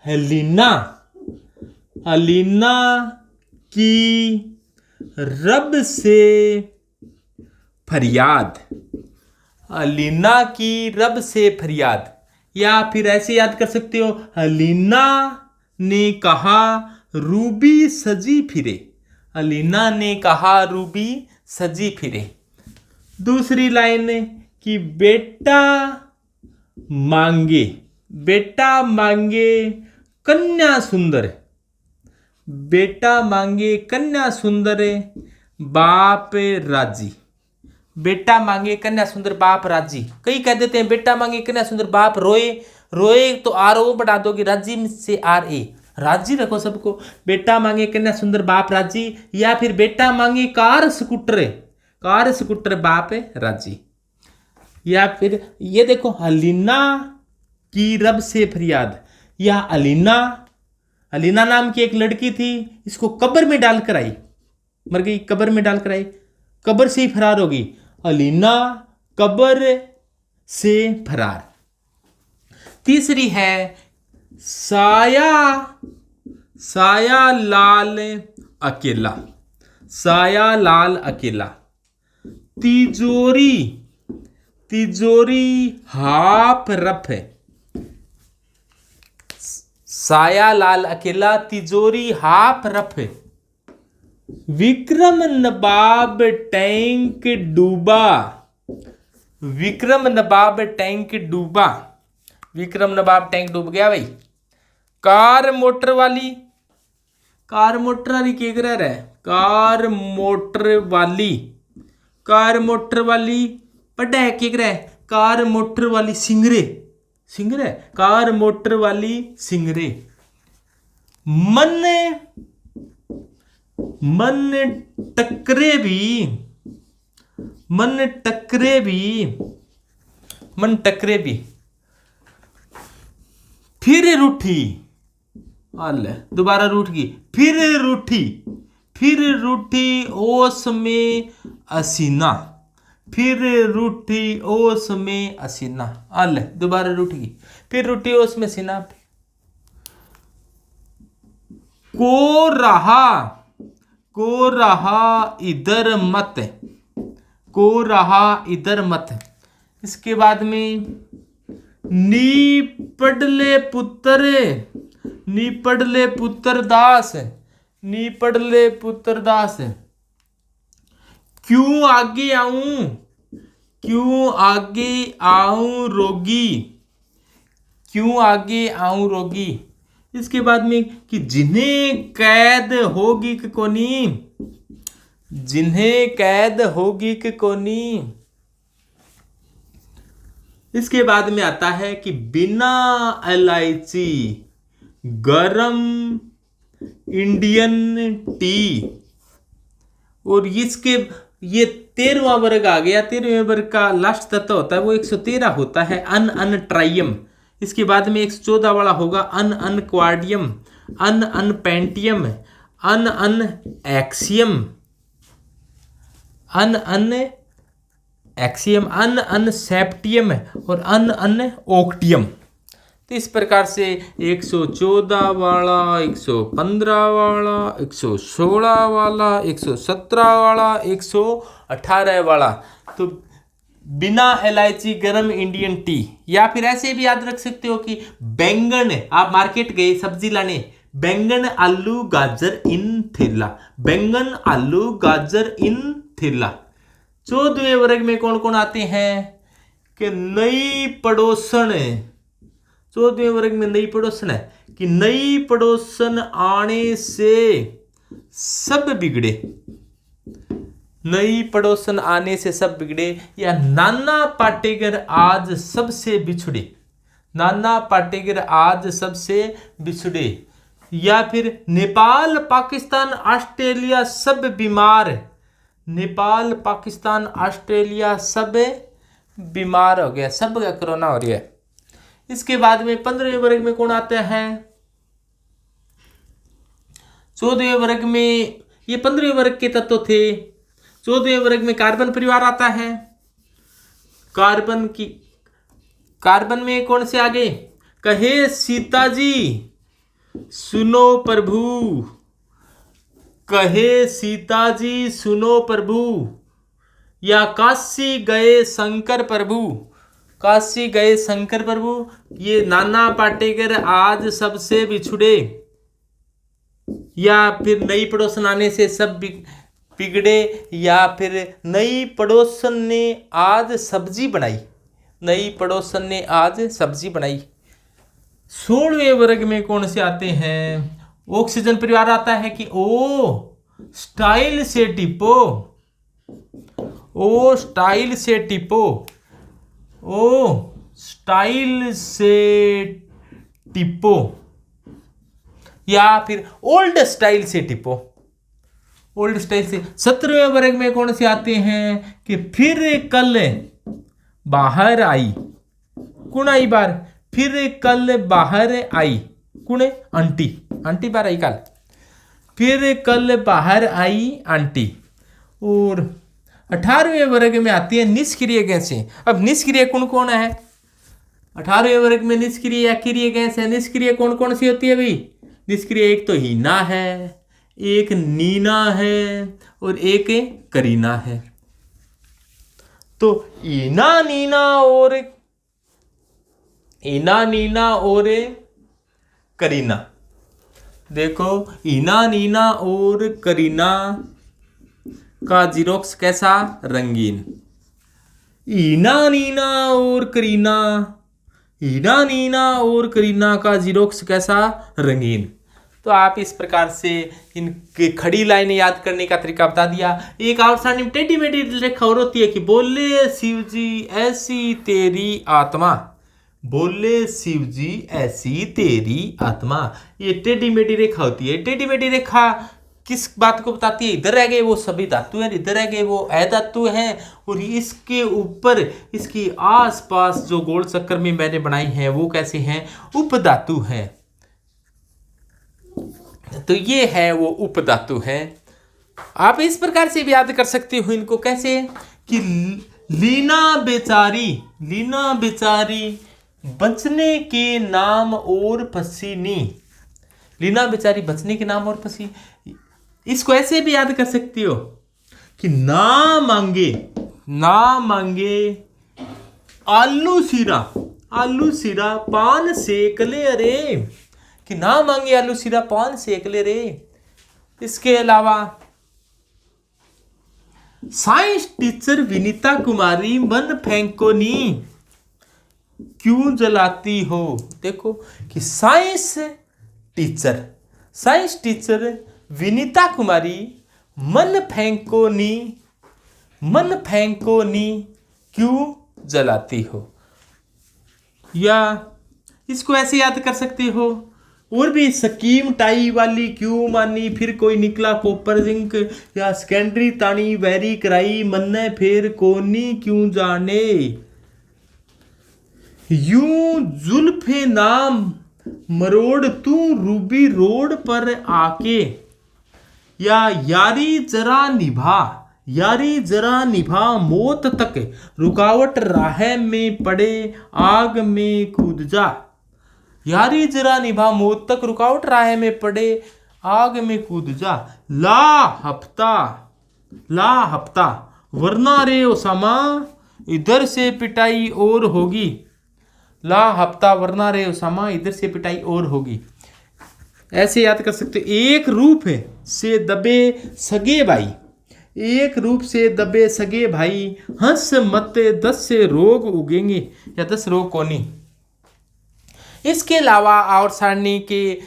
Helena. Helena की रब से फरियाद। हेलिना की रब से फरियाद, या फिर ऐसे याद कर सकते हो, हेलिना ने कहा रूबी सजी फिरे। हेलिना ने कहा रूबी सजी फिरे। दूसरी लाइन कि बेटा मांगे। बेटा मांगे कन्या सुंदर। बेटा मांगे कन्या सुंदर, बाप राजी। बेटा मांगे कन्या सुंदर बाप राजी। कई कह देते हैं बेटा मांगे कन्या सुंदर बाप रोए। रोए तो आर ओ बढ़ा दोगे, राजी से आर ए, राजी रखो सबको। बेटा मांगे कन्या सुंदर बाप राजी, या फिर बेटा मांगे कार स्कूटर। कार स्कूटर बाप राजी। या फिर ये देखो, हलीना की रब से फरियाद, या अलीना। अलीना नाम की एक लड़की थी, इसको कब्र में डालकर आई, मर गई, कब्र में डालकर आई, कब्र से ही फरार होगी। अलीना कब्र से फरार। तीसरी है साया। साया लाल अकेला। साया लाल अकेला। तिजोरी। तिजोरी हाफ रफ है। साया लाल अकेला, तिजोरी हाफ रफ है। विक्रम नवाब टैंक डूबा। विक्रम नवाब टैंक डूबा। विक्रम नवाब टैंक डूब गया भाई। कार मोटर वाली। कार मोटर वाली क्या कर रहा है? कार मोटर वाली। कार मोटर वाली पढ़ा है क्या कर रहा है? कार मोटर वाली सिंगरे। सिंगरे, कार मोटर वाली सिंगरे। मन मन टकरे भी। मन टकरे भी। मन टकरे भी। फिर रूठी। हाल दोबारा रूठ गई, फिर रूठी। फिर रूठी ओस में असीना। फिर रूठी ओस में असीना। हाल दोबारा रूठ गई, फिर रूठी ओस में सीना। को रहा। को रहा इधर मत। को रहा इधर मत। इसके बाद में नी पड़ले पुत्र। नी पड़ले पुत्र दास। नी पड़ले पुत्र दास। क्यों आगे आऊं। क्यों आगे आऊं रोगी। क्यों आगे आऊं रोगी। इसके बाद में कि जिन्हें कैद होगी कि कोनी। जिन्हें कैद होगी कि कोनी। इसके बाद में आता है कि बिना इलायची गरम इंडियन टी। और इसके ये 13वां वर्ग आ गया। 13वें वर्ग का लास्ट तत्व होता है वो 113 होता है, अन अन ट्राइयम। इसके बाद में 114 वाला होगा अन अन क्वाडियम, अन अन पेंटियम, अन अन एक्सियम, अन अन एक्सियम, अन अन सेप्टियम और अन अन ओक्टियम। तो इस प्रकार से 114 वाला, 115 वाला, 116 वाला, 117 वाला, 118 वाला। तो बिना इलायची गरम इंडियन टी। या फिर ऐसे भी याद रख सकते हो कि बैंगन, आप मार्केट गए सब्जी लाने, बैंगन आलू गाजर इन थैला। बैंगन आलू गाजर इन थैला। 14वें वर्ग में कौन कौन आते हैं कि नई पड़ोसन। 14वें वर्ग में नई पड़ोसन है कि नई पड़ोसन आने से सब बिगड़े। नई पड़ोसन आने से सब बिगड़े। या नाना पाटेकर आज सबसे बिछड़े। नाना पाटेकर आज सबसे बिछड़े। या फिर नेपाल पाकिस्तान ऑस्ट्रेलिया सब बीमार। नेपाल पाकिस्तान ऑस्ट्रेलिया सब बीमार हो गया, सब का कोरोना हो रहा है। इसके बाद में 15वें वर्ग में कौन आता है? 14वें वर्ग में, ये 15वें वर्ग के तत्व थे। 14वें वर्ग में कार्बन परिवार आता है। कार्बन में कौन से आगे? कहे सीता जी, सुनो प्रभु, कहे सीता जी सुनो प्रभु, या काशी गए शंकर प्रभु, काशी गए शंकर प्रभु, ये नाना पाटेकर आज सबसे बिछुड़े, या फिर नई पड़ोसन आने से सब बिगड़े, या फिर नई पड़ोसन ने आज सब्जी बनाई, नई पड़ोसन ने आज सब्जी बनाई। 16वें वर्ग में कौन से आते हैं? ऑक्सीजन परिवार आता है कि ओ स्टाइल से टिपो, ओ स्टाइल से टिपो, ओ स्टाइल से टिपो, या फिर ओल्ड स्टाइल से टिपो, ओल्ड स्टाइल से। 17वें वर्ग में कौन से आते हैं कि फिर कल बाहर आई, कौन आई बार? फिर कल बाहर आई, कौन? आंटी, आंटी बार आई कल, फिर कल बाहर आई आंटी। और 18वें वर्ग में आती है निष्क्रिय गैसें। अब निष्क्रिय कौन कौन है? 18वें वर्ग में निष्क्रिय या क्रिय गैस है। निष्क्रिय कौन कौन सी होती है भाई? निष्क्रिय एक तो हीना है, एक नीना है और एक करीना है। तो ईना नीना और करीना, देखो ईना नीना और करीना का जीरोक्स कैसा? रंगीन। ईना नीना और करीना, ईना नीना और करीना का जीरोक्स कैसा? रंगीन। तो आप इस प्रकार से इनकी खड़ी लाइनें याद करने का तरीका बता दिया। एक और सारणी में टेढ़ी मेढ़ी रेखा और होती है कि बोले शिव जी ऐसी तेरी आत्मा, बोले शिव जी ऐसी तेरी आत्मा, ये टेढ़ी मेढ़ी रेखा होती है। टेढ़ी मेढ़ी रेखा किस बात को बताती है? इधर रह गए वो सभी धातु हैं, इधर रह गए वो अधातु हैं, और इसके ऊपर इसके आसपास जो गोल चक्कर में मैंने बनाई हैं वो कैसे हैं? उपधातु हैं। तो ये है वो उपधातु है। आप इस प्रकार से भी याद कर सकते हो इनको, कैसे कि लीना बेचारी, लीना बेचारी बचने के नाम और फंसी नी, लीना बेचारी बचने के नाम और फंसी। इसको ऐसे भी याद कर सकती हो कि ना मांगे, ना मांगे आलू सीरा, आलू सीरा पान सेक ले रे, कि ना मांगे आलू सीरा पान सेक ले रे। इसके अलावा साइंस टीचर विनीता कुमारी मन फेंको नी क्यों जलाती हो। देखो कि साइंस टीचर विनीता कुमारी मन फेंको नी क्यों जलाती हो। या इसको ऐसे याद कर सकते हो और भी, स्कीम टाई वाली क्यों मानी, फिर कोई निकला कॉपर जिंक, या सेकेंडरी तानी वैरी कराई मन्ने फिर कोनी क्यों जाने। यूं जुल्फे नाम मरोड़ तू रूबी रोड पर आके, या यारी जरा निभा मौत तक रुकावट राह में पड़े आग में कूद जा, यारी जरा निभा मौत तक रुकावट राह में पड़े आग में कूद जा। ला हफ्ता वरना रे ओसामा इधर से पिटाई और होगी, ला हफ्ता वरना रे ओसामा इधर से पिटाई और होगी। ऐसे याद कर सकते हो। एक रूप से दबे सगे भाई, एक रूप से दबे सगे भाई हंस मत 10 से रोग उगेंगे, या 10 रोग कोनी। इसके अलावा और सारणी के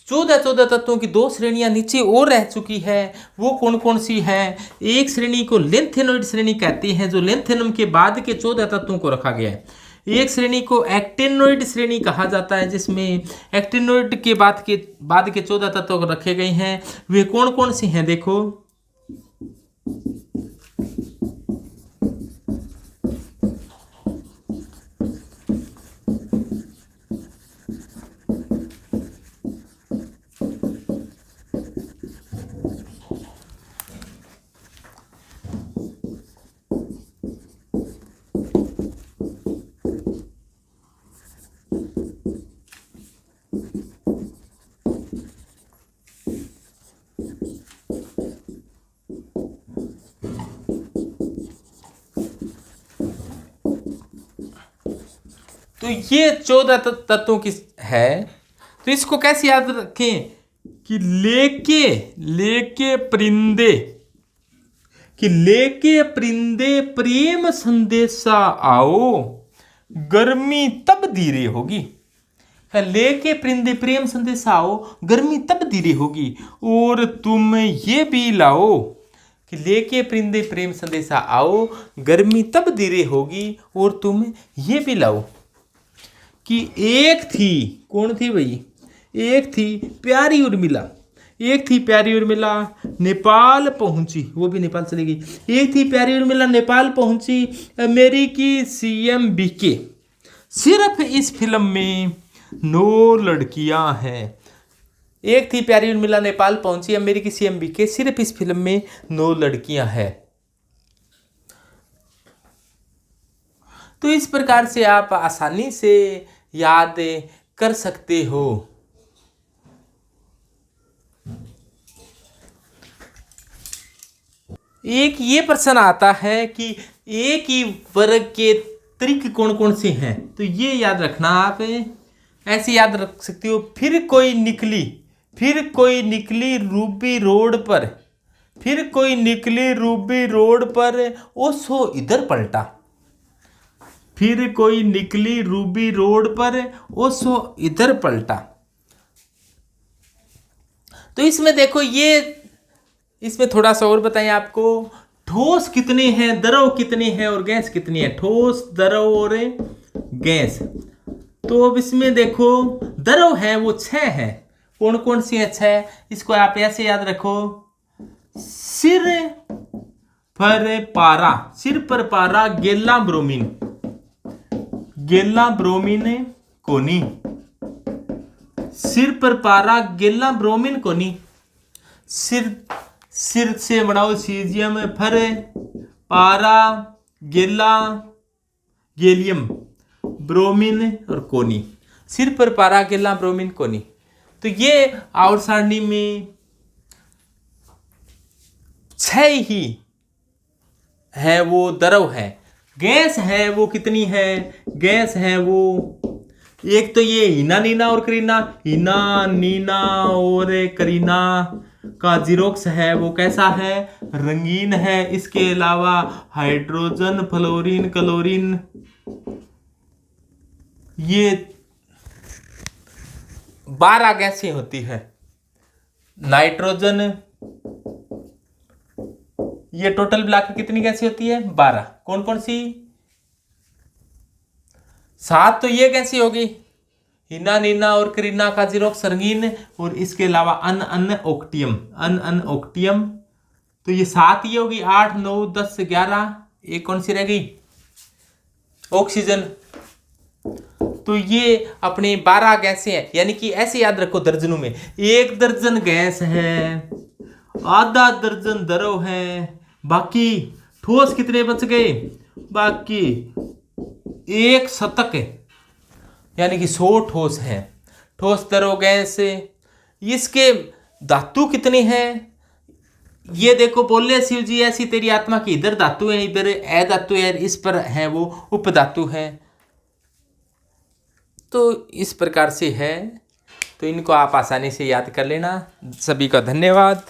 14 तत्वों की 2 श्रेणियां नीचे और रह चुकी है। वो कौन कौन सी है? एक श्रेणी को लेंथेनोइड श्रेणी कहती है, जो लेंथेनम के बाद के 14 तत्वों को रखा गया है। एक श्रेणी को एक्टेनोइड श्रेणी कहा जाता है, जिसमें एक्टेनोइड के बाद के 14 तत्व रखे गए हैं। वे कौन कौन से हैं? देखो, तो ये 14 तत्वों की है। तो इसको कैसे याद रखें कि लेके परिंदे, कि लेके परिंदे प्रेम संदेशा आओ, गर्मी तब धीरे होगी। लेके परिंदे प्रेम संदेशा आओ, गर्मी तब धीरे होगी, और तुम ये भी लाओ, कि लेके परिंदे प्रेम संदेशा आओ, गर्मी तब धीरे होगी, और तुम ये भी लाओ। कि एक थी, कौन थी भाई? एक थी प्यारी उर्मिला, एक थी प्यारी उर्मिला नेपाल पहुंची, वो भी नेपाल चली गई। एक थी प्यारी उर्मिला नेपाल पहुंची, अमेरिकी सीएम बीके, सिर्फ इस फिल्म में 9 लड़कियां हैं। एक थी प्यारी उर्मिला नेपाल पहुंची, अमेरिकी सीएम बीके, सिर्फ इस फिल्म में 9 लड़कियां हैं। तो इस प्रकार से आप आसानी से याद कर सकते हो। एक ये प्रश्न आता है कि एक ही वर्ग के त्रिक कौन कौन से हैं, तो ये याद रखना। आप ऐसे याद रख सकते हो। फिर कोई निकली रूबी रोड पर, फिर कोई निकली रूबी रोड पर, ओ सो इधर पलटा। फिर कोई निकली रूबी रोड पर, ओ सो इधर पलटा। तो इसमें देखो, ये इसमें थोड़ा सा और बताएं आपको। ठोस कितने हैं, द्रव कितने हैं और गैस कितनी है? ठोस, द्रव और गैस। तो अब इसमें देखो, द्रव है वो 6 है। कौन कौन सी है? 6। इसको आप ऐसे याद रखो। सिर पर पारा गेला ब्रोमीन कोनी। सिर पर पारा गेला ब्रोमीन कोनी। सिर से बनाओ सीजियम, फर पारा गेला गैलियम ब्रोमीन और कोनी। सिर पर पारा गेला ब्रोमीन कोनी। तो ये आवर्त सारणी में 6 ही है वो द्रव है। गैस है वो कितनी है? गैस है वो, एक तो ये हीना नीना और करीना, हीना नीना और करीना का जीरोक्स है वो कैसा है? रंगीन है। इसके अलावा हाइड्रोजन, फ्लोरीन, क्लोरीन, ये 12 गैसें होती है। नाइट्रोजन, ये टोटल मिलाकर कितनी गैसें होती है? 12। कौन कौन सी? 7 तो ये गैसें होगी, हिना नीना और करीना का जीरोक्स रंगीन, और इसके अलावा अन ऑक्टियम। तो ये 7 ही होगी। 8, 9, 10, 11, एक कौन सी रह गई? ऑक्सीजन। तो ये अपने 12 गैसें हैं। यानी कि ऐसे याद रखो, दर्जनों में 1 दर्जन गैस है, आधा दर्जन द्रव है, बाकी ठोस कितने बच गए? बाकी 1 शतक है, यानी कि 100 ठोस है। ठोस, द्रव, गैस। इसके धातु कितने हैं? ये देखो, बोले शिव जी ऐसी तेरी आत्मा की, इधर धातु है, इधर अधातु है, इस पर है वो उपधातु है। तो इस प्रकार से है। तो इनको आप आसानी से याद कर लेना। सभी का धन्यवाद।